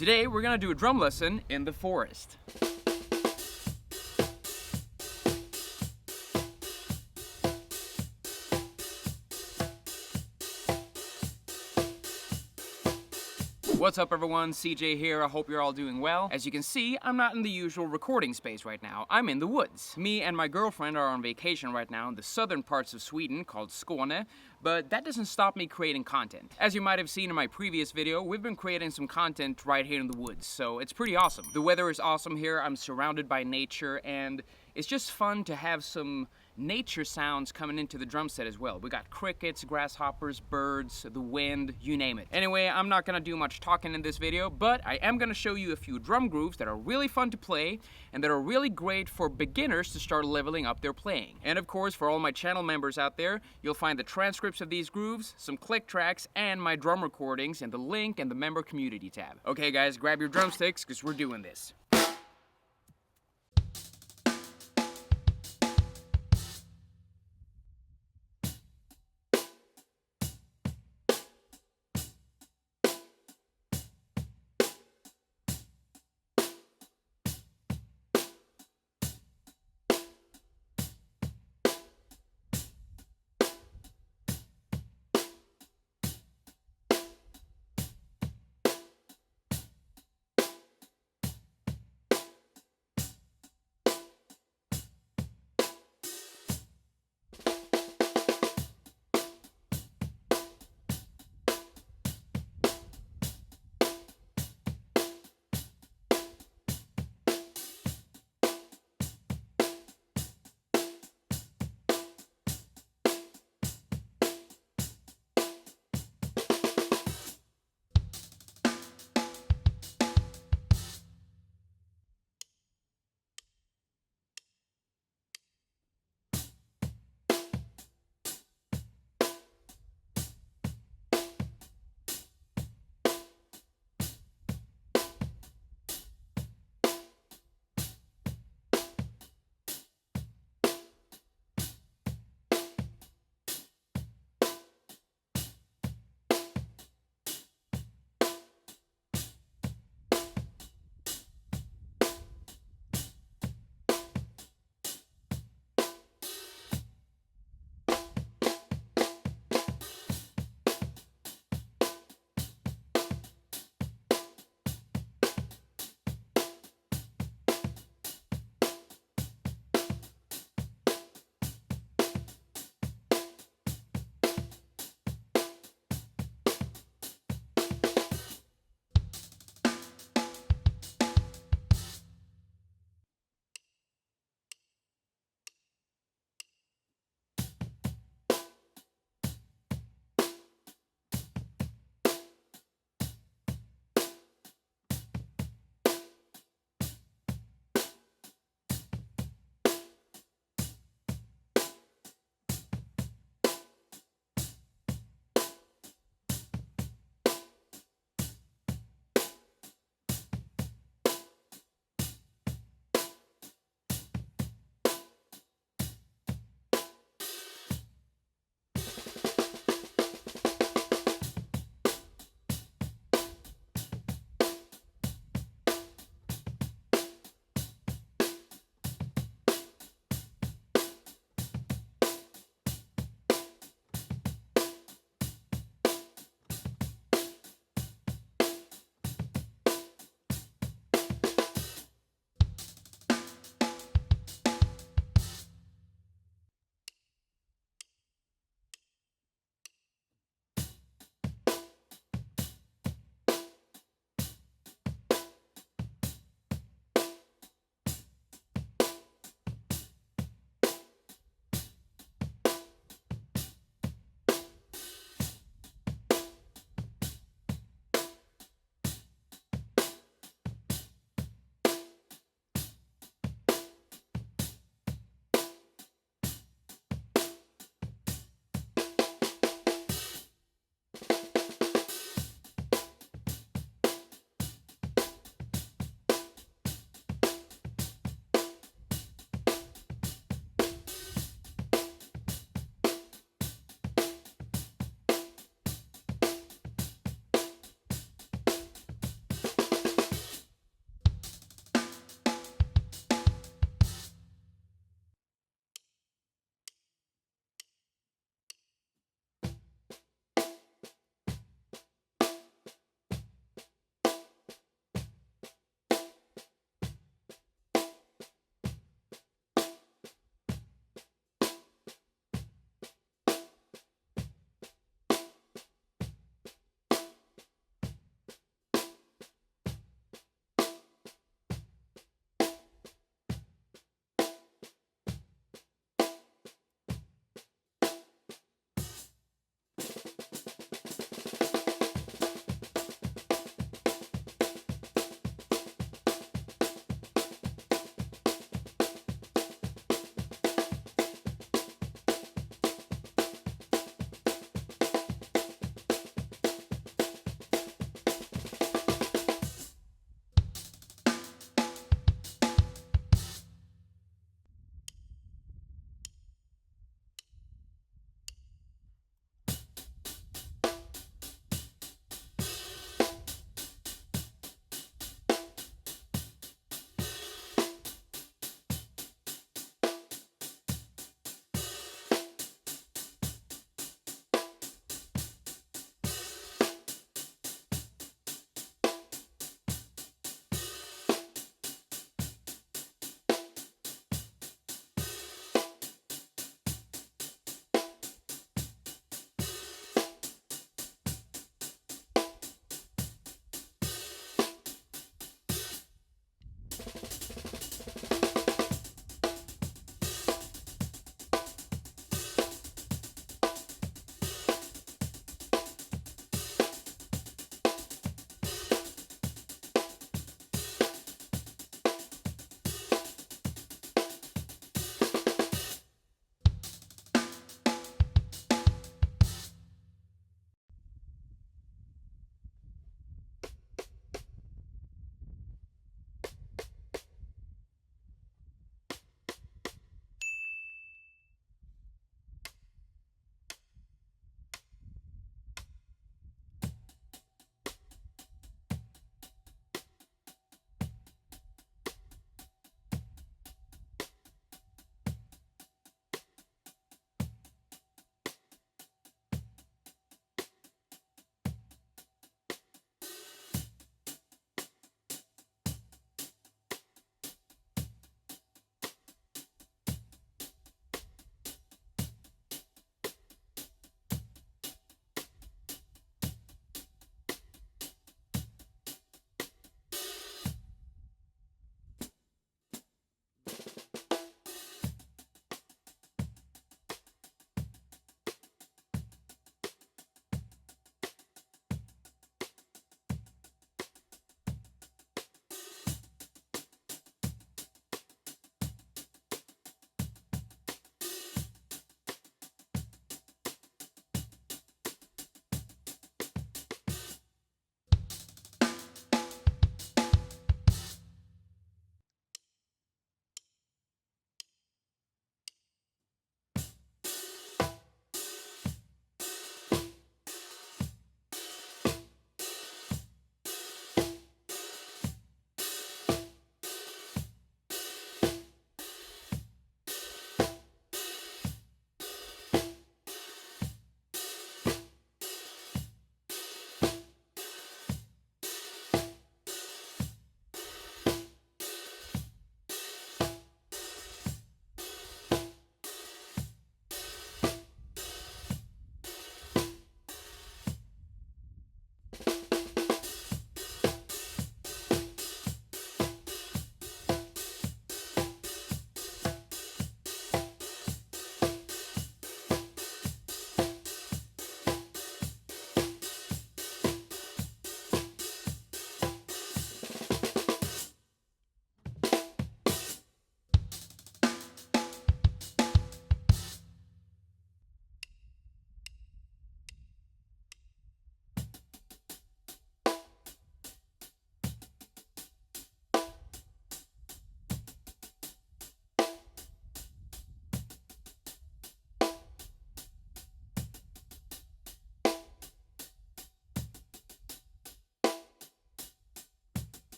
Today we're gonna do a drum lesson in the forest. What's up everyone, CJ here, I hope you're all doing well. As you can see, I'm not in the usual recording space right now, I'm in the woods. Me and my girlfriend are on vacation right now in the southern parts of Sweden called Skåne, but that doesn't stop me creating content. As you might have seen in my previous video, we've been creating some content right here in the woods, so it's pretty awesome. The weather is awesome here, I'm surrounded by nature, and it's just fun to have some nature sounds coming into the drum set as well. We got crickets, grasshoppers, birds, the wind, you name it. Anyway, I'm not gonna do much talking in this video, but I am gonna show you a few drum grooves that are really fun to play and that are really great for beginners to start leveling up their playing. And of course, for all my channel members out there, you'll find the transcripts of these grooves, some click tracks, and my drum recordings in the link and the member community tab. Okay guys, grab your drumsticks, because we're doing this.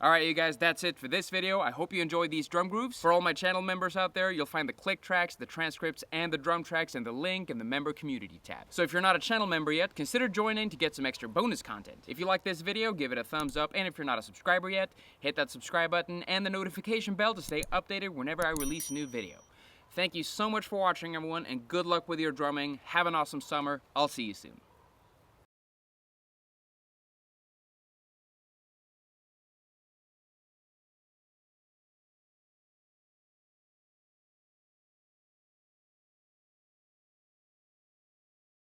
Alright you guys, that's it for this video. I hope you enjoyed these drum grooves. For all my channel members out there, you'll find the click tracks, the transcripts, and the drum tracks in the link in the member community tab. So if you're not a channel member yet, consider joining to get some extra bonus content. If you like this video, give it a thumbs up, and if you're not a subscriber yet, hit that subscribe button and the notification bell to stay updated whenever I release a new video. Thank you so much for watching everyone, and good luck with your drumming. Have an awesome summer. I'll see you soon.